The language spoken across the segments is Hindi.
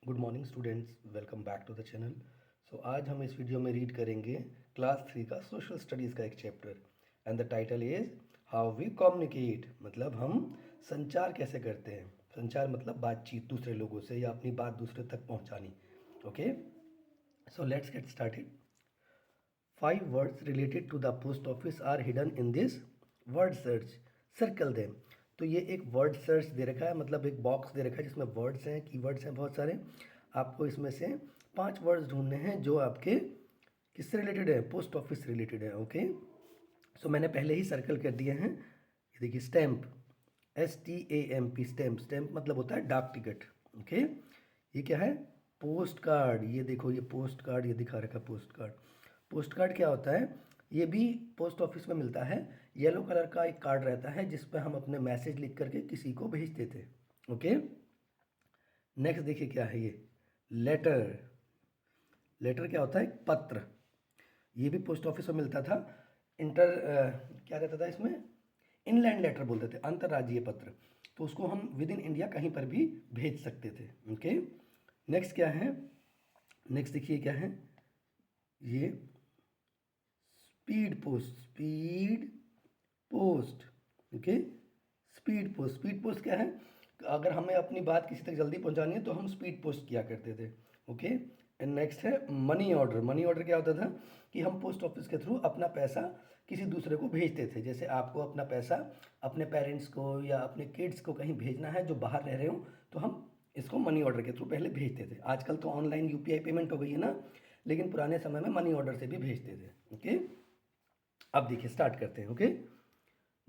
Good morning students, welcome back to the channel. आज हम इस वीडियो में रीड करेंगे क्लास 3 का सोशल स्टडीज़ का एक chapter and the title is how we communicate. मतलब हम संचार कैसे करते हैं। संचार मतलब बातचीत दूसरे लोगों से या अपनी बात दूसरे तक पहुंचानी। Okay, so let's get started. 5 words related to the post office are hidden in this word search. Circle them. तो ये एक वर्ड सर्च दे रखा है, मतलब एक बॉक्स दे रखा है जिसमें वर्ड्स हैं, कीवर्ड्स हैं बहुत सारे। आपको इसमें से 5 वर्ड्स ढूंढने हैं जो आपके किससे रिलेटेड है, पोस्ट ऑफिस से रिलेटेड है। ओके, सो मैंने पहले ही सर्कल कर दिए हैं। ये देखिए, स्टैम्प, STAMP, स्टैम्प। स्टैम्प मतलब होता है डाक टिकट। ओके, ये क्या है, पोस्ट कार्ड। ये देखो, ये पोस्ट कार्ड, ये दिखा रखा पोस्ट कार्ड। पोस्ट कार्ड क्या होता है, ये भी पोस्ट ऑफिस में मिलता है। येलो कलर का एक कार्ड रहता है जिस पर हम अपने मैसेज लिख करके किसी को भेजते थे। ओके, नेक्स्ट देखिए क्या है ये, लेटर। लेटर क्या होता है, एक पत्र। ये भी पोस्ट ऑफिस में मिलता था। क्या रहता था इसमें, इनलैंड लेटर बोलते थे, अंतर्राज्यीय पत्र। तो उसको हम विद इन इंडिया कहीं पर भी भेज सकते थे। ओके, नेक्स्ट क्या है, नेक्स्ट देखिए क्या है, ये speed post. Speed post, okay, speed post. Speed post क्या है, अगर हमें अपनी बात किसी तक जल्दी पहुंचानी है तो हम स्पीड पोस्ट किया करते थे। ओके, एंड नेक्स्ट है मनी ऑर्डर। मनी ऑर्डर क्या होता था कि हम पोस्ट ऑफिस के थ्रू अपना पैसा किसी दूसरे को भेजते थे। जैसे आपको अपना पैसा अपने पेरेंट्स को या अपने किड्स को कहीं भेजना है जो बाहर रह रहे हो, तो हम इसको मनी ऑर्डर के थ्रू पहले भेजते थे। आजकल तो ऑनलाइन UPI पेमेंट हो गई है ना, लेकिन पुराने समय में मनी ऑर्डर से भी भेजते थे। ओके, अब देखिए स्टार्ट करते हैं। Okay,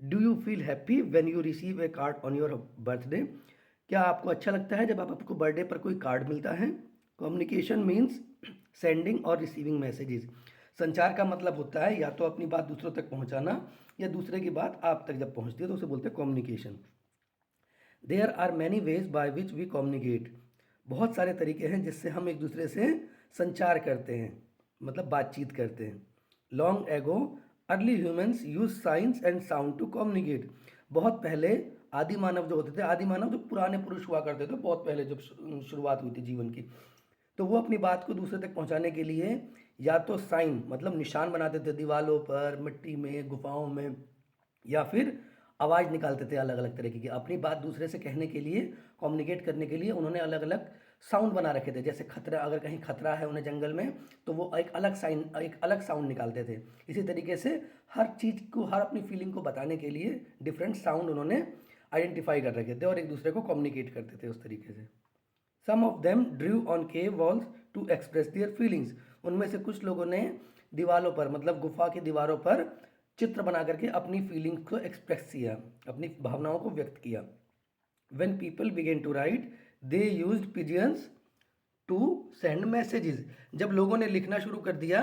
do you feel happy when you receive A card on your birthday. क्या आपको अच्छा लगता है जब आपको बर्थडे पर कोई कार्ड मिलता है। कम्युनिकेशन मीन्स सेंडिंग और रिसीविंग मैसेजेस। संचार का मतलब होता है या तो अपनी बात दूसरों तक पहुंचाना या दूसरे की बात आप तक जब पहुंचती है तो उसे बोलते हैं communication. There are many ways by which we communicate. बहुत सारे तरीके हैं जिससे हम एक दूसरे से संचार करते हैं, मतलब बातचीत करते हैं। Long ago early humans use signs and sound to communicate. बहुत पहले आदि मानव जो होते थे, आदि मानव जो पुराने पुरुष हुआ करते थे, बहुत पहले जब शुरुआत हुई थी जीवन की, तो वो अपनी बात को दूसरे तक पहुंचाने के लिए या तो साइन मतलब निशान बनाते थे दीवालों पर, मिट्टी में, गुफाओं में, या फिर आवाज़ निकालते थे अलग अलग तरीके की। अपनी बात दूसरे से कहने के लिए, कम्युनिकेट करने के लिए उन्होंने अलग अलग साउंड बना रखे थे। जैसे खतरा, अगर कहीं खतरा है उन्हें जंगल में, तो वो एक अलग साइन, एक अलग साउंड निकालते थे। इसी तरीके से हर चीज़ को, हर अपनी फीलिंग को बताने के लिए डिफरेंट साउंड उन्होंने आइडेंटिफाई कर रखे थे और एक दूसरे को कम्युनिकेट करते थे उस तरीके से। Some of them drew on cave walls to express their feelings. उनमें से कुछ लोगों ने दीवारों पर, मतलब गुफा की दीवारों पर चित्र बना करके अपनी फीलिंग्स को एक्सप्रेस किया, अपनी भावनाओं को व्यक्त किया। When people began to write they used pigeons to send messages. जब लोगों ने लिखना शुरू कर दिया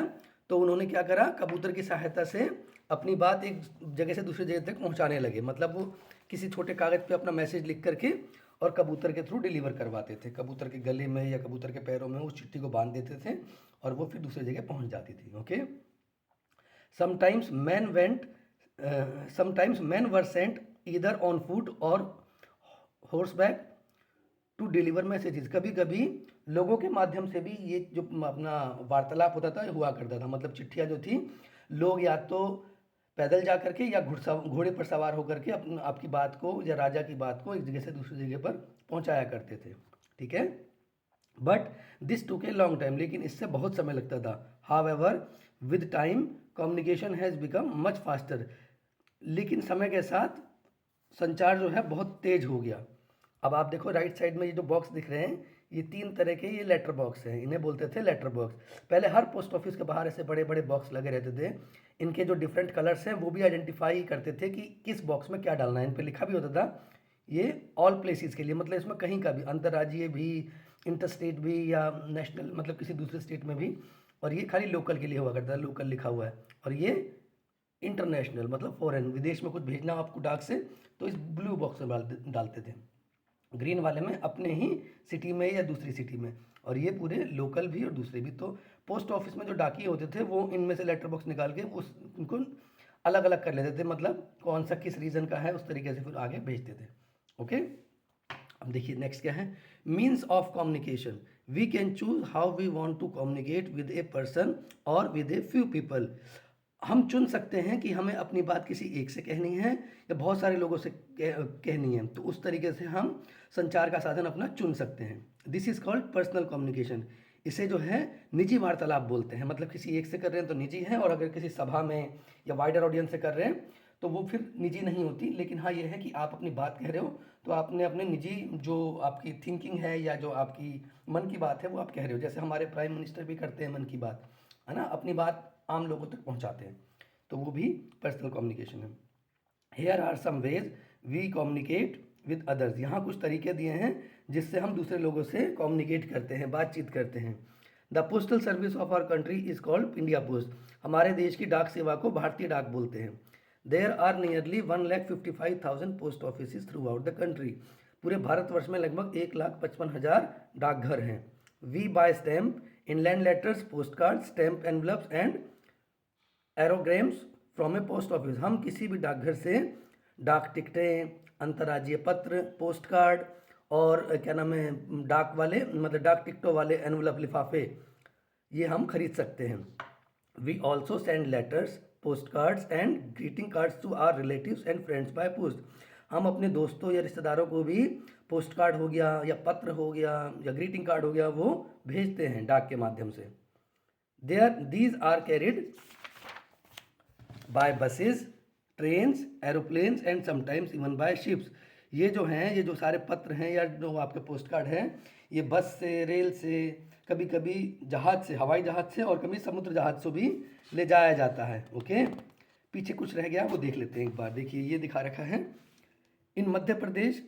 तो उन्होंने क्या करा, कबूतर की सहायता से अपनी बात एक जगह से दूसरी जगह तक पहुंचाने लगे। मतलब वो किसी छोटे कागज पे अपना मैसेज लिख करके और कबूतर के थ्रू डिलीवर करवाते थे। कबूतर के गले में या कबूतर के पैरों में उस चिट्ठी को बांध देते थे और वो फिर दूसरी जगह पहुंच जाती थी। Okay, sometimes man went sometimes man were sent either on foot और horseback to deliver messages. कभी कभी लोगों के माध्यम से भी ये जो अपना वार्तालाप होता था हुआ करता था। मतलब चिट्ठियाँ जो थी, लोग या तो पैदल जा करके या घोड़े पर सवार होकर के आपकी बात को या राजा की बात को एक जगह से दूसरी जगह पर पहुंचाया करते थे। ठीक है, but this took a long time. लेकिन इससे बहुत समय लगता था। However with time communication has become much faster. लेकिन समय के साथ संचार जो है बहुत तेज हो गया। अब आप देखो राइट साइड में ये जो बॉक्स दिख रहे हैं, ये 3 तरह के ये लेटर बॉक्स हैं। इन्हें बोलते थे लेटर बॉक्स। पहले हर पोस्ट ऑफिस के बाहर ऐसे बड़े बड़े बॉक्स लगे रहते थे। इनके जो डिफरेंट कलर्स हैं वो भी आइडेंटिफाई करते थे कि किस बॉक्स में क्या डालना है। इन पर लिखा भी होता था ये ऑल प्लेसेस के लिए, मतलब इसमें कहीं का भी, अंतर्राज्यीय भी, इंटर स्टेट भी, या नेशनल मतलब किसी दूसरे स्टेट में भी। और ये खाली लोकल के लिए हुआ करता है, लोकल लिखा हुआ है। और ये इंटरनेशनल मतलब फॉरेन, विदेश में कुछ भेजना हो आपको डाक से, तो इस ब्लू बॉक्स में डालते थे। ग्रीन वाले में अपने ही सिटी में या दूसरी सिटी में, और ये पूरे लोकल भी और दूसरे भी। तो पोस्ट ऑफिस में जो डाकिये होते थे वो इनमें से लेटर बॉक्स निकाल के उस उनको अलग अलग कर लेते थे, मतलब कौन सा किस रीजन का है उस तरीके से फिर आगे भेजते थे। ओके, अब देखिए नेक्स्ट क्या है, means of communication, we can choose how we want to communicate with a person और विद ए फ्यू पीपल। हम चुन सकते हैं कि हमें अपनी बात किसी एक से कहनी है या बहुत सारे लोगों से कहनी है, तो उस तरीके से हम संचार का साधन अपना चुन सकते हैं। This is called personal communication. इसे जो है निजी वार्तालाप बोलते हैं, मतलब किसी एक से कर रहे हैं तो निजी है, और अगर किसी सभा में या वाइडर ऑडियंस से कर रहे हैं तो वो फिर निजी नहीं होती। लेकिन हाँ ये है कि आप अपनी बात कह रहे हो तो आपने अपने निजी जो आपकी थिंकिंग है या जो आपकी मन की बात है वो आप कह रहे हो। जैसे हमारे प्राइम मिनिस्टर भी करते हैं मन की बात, है ना, अपनी बात आम लोगों तक पहुंचाते हैं, तो वो भी पर्सनल कम्युनिकेशन है। Here are some ways we communicate with others. यहाँ कुछ तरीके दिए हैं जिससे हम दूसरे लोगों से कम्युनिकेट करते हैं, बातचीत करते हैं। The postal service of our country is called India Post. हमारे देश की डाक सेवा को भारतीय डाक बोलते हैं। There are nearly 1,55,000 post office throughout the country. पूरे भारतवर्ष में लगभग 1,55,000 डाकघर हैं। We buy stamp, inland letters, post card, stamp envelopes and aerograms from a post office. हम किसी भी डाकघर से डाक टिकटें, अंतर्राज्यीय पत्र, पोस्ट कार्ड और क्या नाम है डाक वाले, मतलब डाक टिकटों वाले एनवलप लिफाफे, ये हम खरीद सकते हैं। We also send letters, post cards and greeting cards to our relatives and friends by post. हम अपने दोस्तों या रिश्तेदारों को भी पोस्ट कार्ड हो गया या पत्र हो गया या ग्रीटिंग कार्ड हो गया वो भेजते हैं डाक के माध्यम से। These are carried by buses, trains, aeroplanes and sometimes even by ships. ये जो हैं, ये जो सारे पत्र हैं या जो आपके पोस्ट कार्ड हैं, ये बस से, रेल से, कभी कभी जहाज से, हवाई जहाज से, और कभी समुद्र जहाज से भी ले जाया जाता है। ओके, पीछे कुछ रह गया वो देख लेते हैं एक बार। देखिए ये दिखा रखा है, इन मध्य प्रदेश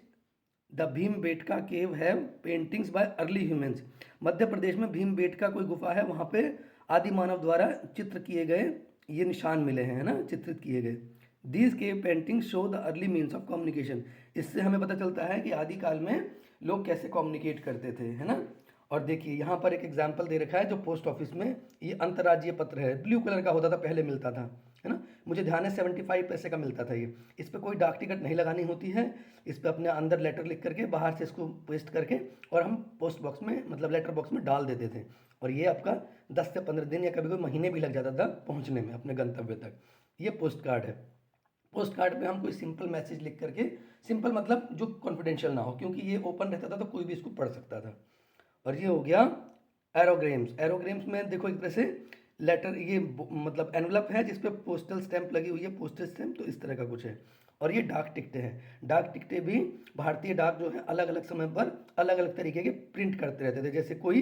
द भीमबेटका केव है paintings bye early humans. Madhya Pradesh में भीमबेटका कोई गुफा है, वहाँ पे आदि मानव द्वारा चित्र किए गए ये निशान मिले हैं, है ना, चित्रित किए गए। These cave paintings show the early means of communication. इससे हमें पता चलता है कि आदिकाल में लोग कैसे कम्युनिकेट करते थे, है ना। और देखिए यहाँ पर एक एग्जाम्पल दे रखा है जो पोस्ट ऑफिस में ये अंतर्राज्यीय पत्र है, ब्लू कलर का होता था पहले, मिलता था, है ना, मुझे ध्यान है 75 पैसे का मिलता था ये। इस पर कोई डाक टिकट नहीं लगानी होती है, इस पर अपने अंदर लेटर लिख करके बाहर से इसको पेस्ट करके और हम पोस्ट बॉक्स में, मतलब लेटर बॉक्स में डाल देते थे, और ये आपका 10 से 15 दिन या कभी कोई महीने भी लग जाता था पहुँचने में अपने गंतव्य तक। ये पोस्ट कार्ड है। पोस्ट कार्ड पे हम कोई सिंपल मैसेज लिख करके, सिंपल मतलब जो कॉन्फिडेंशियल ना हो, क्योंकि ये ओपन रहता था तो कोई भी इसको पढ़ सकता था। और ये हो गया एरोग्राम्स। एरोग्राम्स में देखो एक तरह से लेटर, ये मतलब एनवलप है जिसपे पोस्टल स्टैंप लगी हुई है, पोस्टल स्टैंप, तो इस तरह का कुछ है। और ये डाक टिकटें हैं। डाक टिकटें भी भारतीय डाक जो है अलग अलग समय पर अलग अलग तरीके के प्रिंट करते रहते थे। जैसे कोई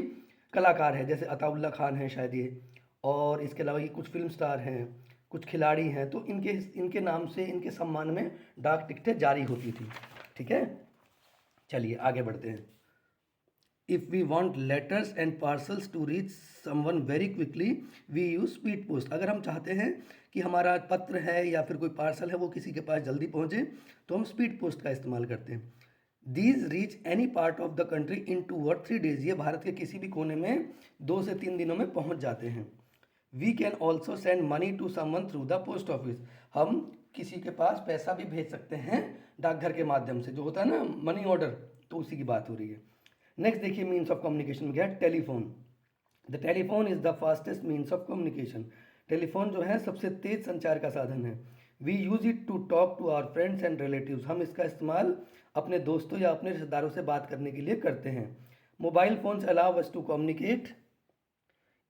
कलाकार है, जैसे अताउल्ला खान है शायद ये, और इसके अलावा ये कुछ फिल्म स्टार हैं, कुछ खिलाड़ी हैं, तो इनके नाम से, इनके सम्मान में डाक टिकटें जारी होती थी। ठीक है, चलिए आगे बढ़ते हैं। If we want letters and parcels to reach someone very quickly we use speed post. अगर हम चाहते हैं कि हमारा पत्र है या फिर कोई पार्सल है वो किसी के पास जल्दी पहुंचे तो हम स्पीड पोस्ट का इस्तेमाल करते हैं। These reach any part of the country in 2 और 3 डेज। ये भारत के किसी भी कोने में 2 से 3 दिनों में पहुंच जाते हैं। We can also send money to someone through the post office. हम किसी के पास पैसा भी भेज सकते हैं डाकघर के माध्यम से, जो होता है ना मनी ऑर्डर, तो उसी की बात हो रही है। नेक्स्ट देखिए मीन्स ऑफ कम्युनिकेशन में क्या है, telephone. The telephone is the fastest means of communication. Telephone जो है सबसे तेज संचार का साधन है। We use it to talk to our friends and relatives. हम इसका इस्तेमाल अपने दोस्तों या अपने रिश्तेदारों से बात करने के लिए करते हैं। Mobile phones allow us to communicate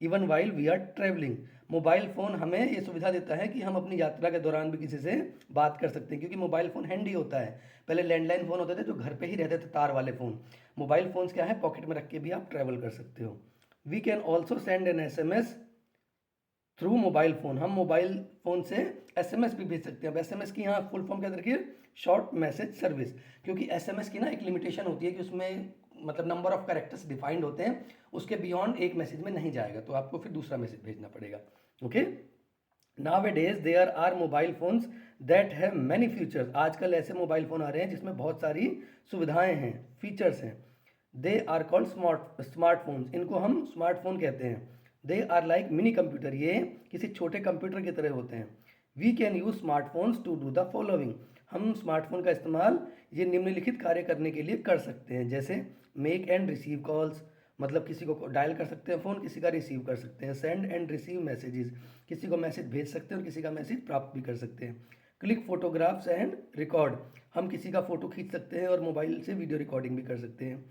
even while we are travelling. Mobile phone हमें ये सुविधा देता है कि हम अपनी यात्रा के दौरान भी किसी से बात कर सकते हैं, क्योंकि मोबाइल फ़ोन हैंडी होता है। पहले लैंडलाइन फ़ोन होते थे जो घर पे ही रहते थे, तार वाले फ़ोन। मोबाइल फ़ोन्स क्या है, पॉकेट में रख के भी आप ट्रैवल कर सकते हो। We can also send an SMS through mobile phone. हम मोबाइल फ़ोन से SMS भी भेज सकते हैं। अब SMS की यहाँ फुल फॉर्म क्या रखिए, शॉर्ट मैसेज सर्विस, क्योंकि SMS की ना एक लिमिटेशन होती है कि उसमें मतलब नंबर ऑफ कैरेक्टर्स डिफाइंड होते हैं, उसके बियॉन्ड एक मैसेज में नहीं जाएगा, तो आपको फिर दूसरा मैसेज भेजना पड़ेगा। Okay, nowadays there are mobile phones that have many features. आजकल ऐसे मोबाइल फ़ोन आ रहे हैं जिसमें बहुत सारी सुविधाएं हैं, फीचर्स हैं। They are called smartphones. इनको हम स्मार्टफोन कहते हैं। They are like mini computer. ये किसी छोटे कंप्यूटर की तरह होते हैं। We can use smartphones to do the following. हम स्मार्टफोन का इस्तेमाल ये निम्नलिखित कार्य करने के लिए कर सकते हैं, जैसे मेक एंड रिसीव कॉल्स, मतलब किसी को डायल कर सकते हैं फ़ोन, किसी का रिसीव कर सकते हैं। सेंड एंड रिसीव मैसेजेस, किसी को मैसेज भेज सकते हैं और किसी का मैसेज प्राप्त भी कर सकते हैं। क्लिक फोटोग्राफ्स एंड रिकॉर्ड, हम किसी का फ़ोटो खींच सकते हैं और मोबाइल से वीडियो रिकॉर्डिंग भी कर सकते हैं,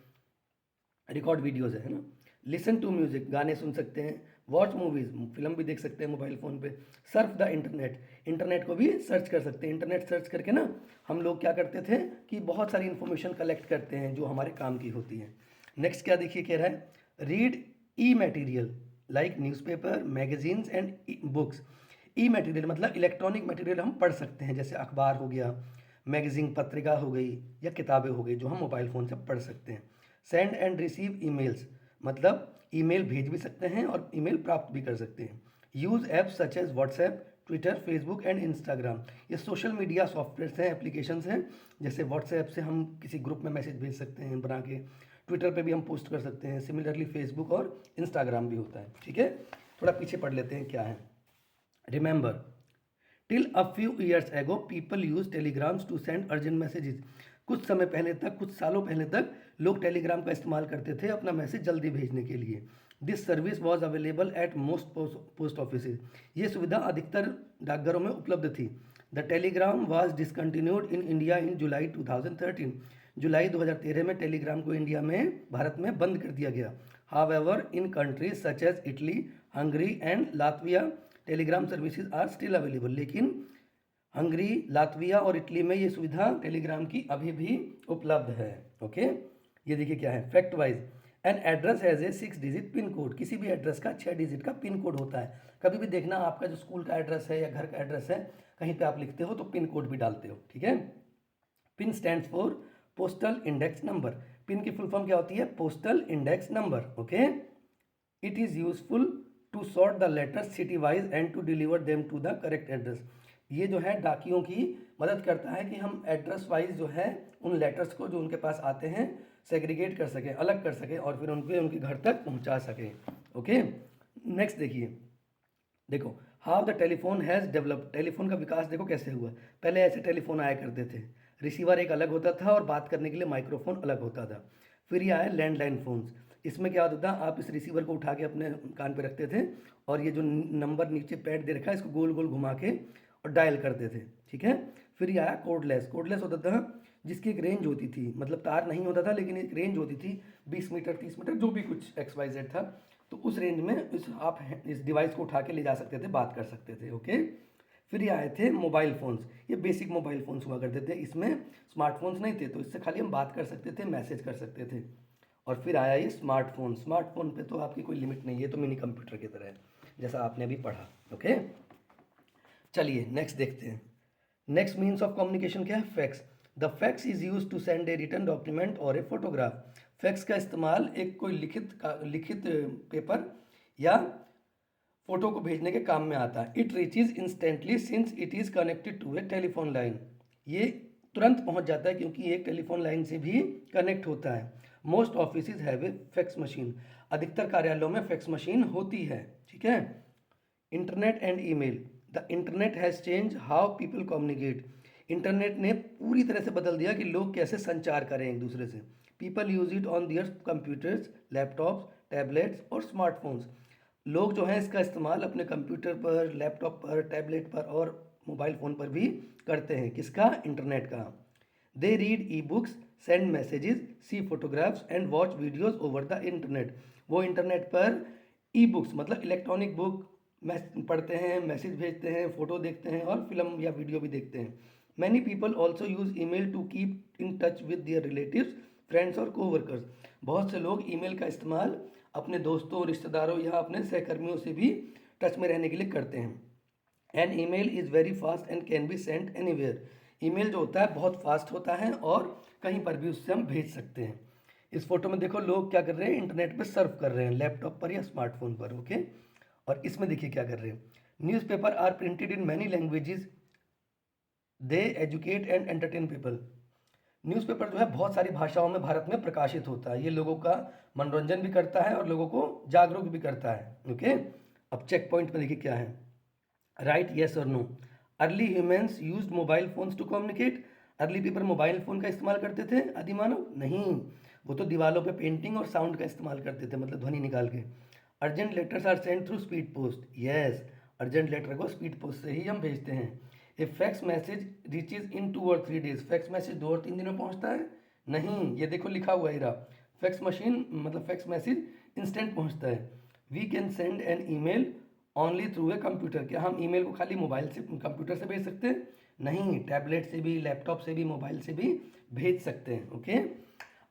रिकॉर्ड वीडियोज़ है ना। लिसन टू म्यूज़िक, गाने सुन सकते हैं। वॉच मूवीज़, फिल्म भी देख सकते हैं मोबाइल फ़ोन पे। सर्फ द इंटरनेट, इंटरनेट को भी सर्च कर सकते हैं। इंटरनेट सर्च करके ना हम लोग क्या करते थे कि बहुत सारी इन्फॉर्मेशन कलेक्ट करते हैं जो हमारे काम की होती है। नेक्स्ट क्या देखिए कह रहा है, read E material like newspaper, magazines and books. E material मतलब इलेक्ट्रॉनिक मटेरियल हम पढ़ सकते हैं, जैसे अखबार हो गया, मैगजीन पत्रिका हो गई या किताबें हो गई जो हम मोबाइल फ़ोन से पढ़ सकते हैं। सेंड एंड रिसीव ईमेल्स, मतलब ईमेल भेज भी सकते हैं और ईमेल प्राप्त भी कर सकते हैं। Use apps such as WhatsApp, Twitter, Facebook and Instagram, ये सोशल मीडिया सॉफ्टवेयर्स हैं, एप्लीकेशंस हैं। जैसे व्हाट्सएप से हम किसी ग्रुप में मैसेज भेज सकते हैं बना के, ट्विटर पे भी हम पोस्ट कर सकते हैं, सिमिलरली फेसबुक और इंस्टाग्राम भी होता है। ठीक है, थोड़ा पीछे पढ़ लेते हैं क्या है। Remember, till a few years ago people use telegrams to send urgent messages. कुछ समय पहले तक, कुछ सालों पहले तक लोग टेलीग्राम का इस्तेमाल करते थे अपना मैसेज जल्दी भेजने के लिए। This service was available at most post office, ये सुविधा अधिकतर डाकघरों में उपलब्ध थी। The telegram was discontinued in India in July 2013, जुलाई 2013 में टेलीग्राम को इंडिया में, भारत में बंद कर दिया गया। However in countries such as Italy, Hungary and Latvia telegram services are still available, लेकिन हंगरी, लातविया और इटली में ये सुविधा टेलीग्राम की अभी भी उपलब्ध है। ओके, ये देखिए क्या है, fact wise, an address has a 6 digit pin code, किसी भी एड्रेस का 6 डिजिट का पिन कोड होता है। कभी भी देखना आपका जो स्कूल का एड्रेस है या घर का एड्रेस है, कहीं पे आप लिखते हो तो पिन कोड भी डालते हो, ठीक है। PIN stands for postal index number, PIN की फुल फॉर्म क्या होती है, postal index number. Okay, it is useful to sort the letters city wise and to deliver them to the correct address, ये जो है डाकियों की मदद करता है कि हम एड्रेस वाइज जो है उन लेटर्स को जो उनके पास आते हैं सेग्रीगेट कर सकें, अलग कर सकें और फिर उनके घर तक पहुंचा सकें। ओके, नेक्स्ट देखिए, देखो how the telephone has developed, telephone का विकास देखो कैसे हुआ। पहले ऐसे टेलीफोन आया करते थे, रिसीवर एक अलग होता था और बात करने के लिए माइक्रोफोन अलग होता था। फिर ये आया लैंडलाइन फ़ोन्स, इसमें क्या होता था, आप इस रिसीवर को उठा के अपने कान पे रखते थे और ये जो नंबर नीचे पैड दे रखा है इसको गोल गोल घुमा के और डायल करते थे, ठीक है। फिर ये आया कोडलेस, कोडलेस होता था जिसकी एक रेंज होती थी, मतलब तार नहीं होता था लेकिन एक रेंज होती थी 20 मीटर 30 मीटर जो भी कुछ XYZ था, तो उस रेंज में आप इस डिवाइस को उठा के ले जा सकते थे, बात कर सकते थे। ओके, फिर ये आए थे मोबाइल फ़ोन्स, ये बेसिक मोबाइल फ़ोन्स हुआ करते थे, इसमें स्मार्टफोन्स नहीं थे तो इससे खाली हम बात कर सकते थे, मैसेज कर सकते थे। और फिर आया ये स्मार्टफोन, स्मार्टफोन पे तो आपकी कोई लिमिट नहीं है, तो मिनी कंप्यूटर की तरह है जैसा आपने अभी पढ़ा। ओके, चलिए नेक्स्ट देखते हैं। नेक्स्ट मीन्स ऑफ कम्युनिकेशन क्या है, fax. The fax is use to send a written document और ए फोटोग्राफ। फैक्स का इस्तेमाल एक कोई लिखित पेपर या फोटो को भेजने के काम में आता है। It reaches instantly since it is connected to a telephone line, ये तुरंत पहुंच जाता है क्योंकि ये एक टेलीफोन लाइन से भी कनेक्ट होता है। Most offices have a fax machine, अधिकतर कार्यालयों में फैक्स मशीन होती है, ठीक है। Internet and email, the internet has change how people communicate, internet ने पूरी तरह से बदल दिया कि लोग कैसे संचार करें एक दूसरे से। People use it on their computers, laptops, tablets और स्मार्टफोन्स, लोग जो हैं इसका इस्तेमाल अपने कंप्यूटर पर, लैपटॉप पर, टैबलेट पर और मोबाइल फ़ोन पर भी करते हैं, किसका, इंटरनेट का। They read e books, send messages, see photographs and watch videos over the internet, वो इंटरनेट पर ई बुक्स मतलब इलेक्ट्रॉनिक बुक पढ़ते हैं, मैसेज भेजते हैं, फ़ोटो देखते हैं और फिल्म या वीडियो भी देखते हैं। Many people also use email to keep in touch with their relatives, friends और कोवर्कर्स, बहुत से लोग ईमेल का इस्तेमाल अपने दोस्तों, रिश्तेदारों या अपने सहकर्मियों से भी टच में रहने के लिए करते हैं। An email is very fast and can be sent anywhere, email जो होता है बहुत फास्ट होता है और कहीं पर भी उससे हम भेज सकते हैं। इस फोटो में देखो लोग क्या कर रहे हैं, इंटरनेट पर सर्फ कर रहे हैं लैपटॉप पर या स्मार्टफोन पर। ओके, और इसमें देखिए क्या कर रहे हैं, newspaper are printed in many languages, they educate and entertain people, newspaper जो है बहुत सारी भाषाओं में भारत में प्रकाशित होता है, ये लोगों का मनोरंजन भी करता है और लोगों को जागरूक भी करता है। ओके, अब चेक पॉइंट में देखिए क्या है, राइट येस और no. Early humans used mobile phones to communicate, early people mobile phone का इस्तेमाल करते थे आदिमानव? नहीं, वो तो दीवारों पे पेंटिंग और साउंड का इस्तेमाल करते थे, मतलब ध्वनि निकाल के। Urgent letters are send through speed post, yes, urgent letter को स्पीड पोस्ट से ही हम भेजते हैं। A fax message reaches in 2 और 3 डेज, फैक्स मैसेज 2 और 3 दिन में पहुंचता है? नहीं, ये देखो लिखा हुआ है इधर, फैक्स मशीन मतलब फैक्स मैसेज इंस्टेंट पहुंचता है। We can send an email only through a computer, क्या हम ईमेल को खाली मोबाइल से कंप्यूटर से भेज सकते हैं? नहीं, टैबलेट से भी, लैपटॉप से भी, मोबाइल से भी भेज सकते हैं। ओके,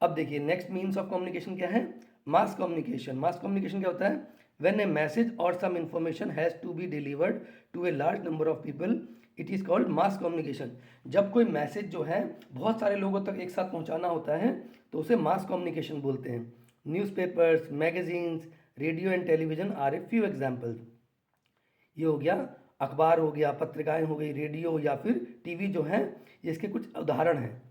अब देखिए नेक्स्ट मीन्स ऑफ कम्युनिकेशन क्या है? Mass communication. मास कम्युनिकेशन क्या होता है? व्हेन ए मैसेज और some information has to be delivered to a large number of people, it is called mass communication. जब कोई मैसेज जो है बहुत सारे लोगों तक एक साथ पहुंचाना होता है तो उसे मास कम्युनिकेशन बोलते हैं। Newspapers, magazines, radio and television are a few examples. ये हो गया अखबार, हो गया पत्रिकाएं, हो गई रेडियो या फिर टीवी जो है, ये इसके कुछ उदाहरण हैं।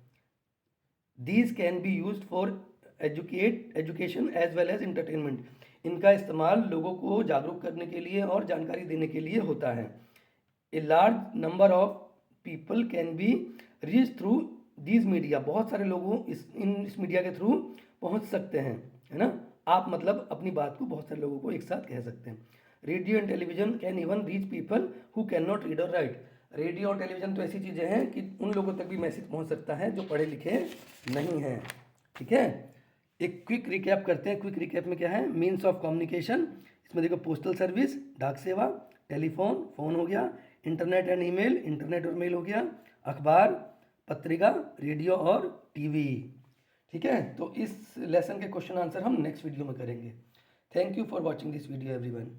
These can be use for education as well as entertainment, इनका इस्तेमाल लोगों को जागरूक करने के लिए और जानकारी देने के लिए होता है। ए large number of people can be reach through these media, बहुत सारे लोगों इस मीडिया के थ्रू पहुंच सकते हैं, है ना। आप मतलब अपनी बात को बहुत सारे लोगों को एक साथ कह सकते हैं। Radio and television can even reach people who can not read और राइट, रेडियो और टेलीविजन तो ऐसी चीज़ें हैं कि उन लोगों तक भी मैसेज पहुंच सकता है जो पढ़े लिखे नहीं हैं। ठीक है, एक क्विक रिकैप करते हैं। क्विक रिकैप में क्या है? मीन्स ऑफ कम्युनिकेशन, इसमें देखो पोस्टल सर्विस, डाक सेवा, टेलीफोन, फोन हो गया, इंटरनेट एंड ईमेल, इंटरनेट और मेल हो गया, अखबार, पत्रिका, रेडियो और टीवी। ठीक है, तो इस लेसन के क्वेश्चन आंसर हम नेक्स्ट वीडियो में करेंगे। Thank you for watching this video everyone.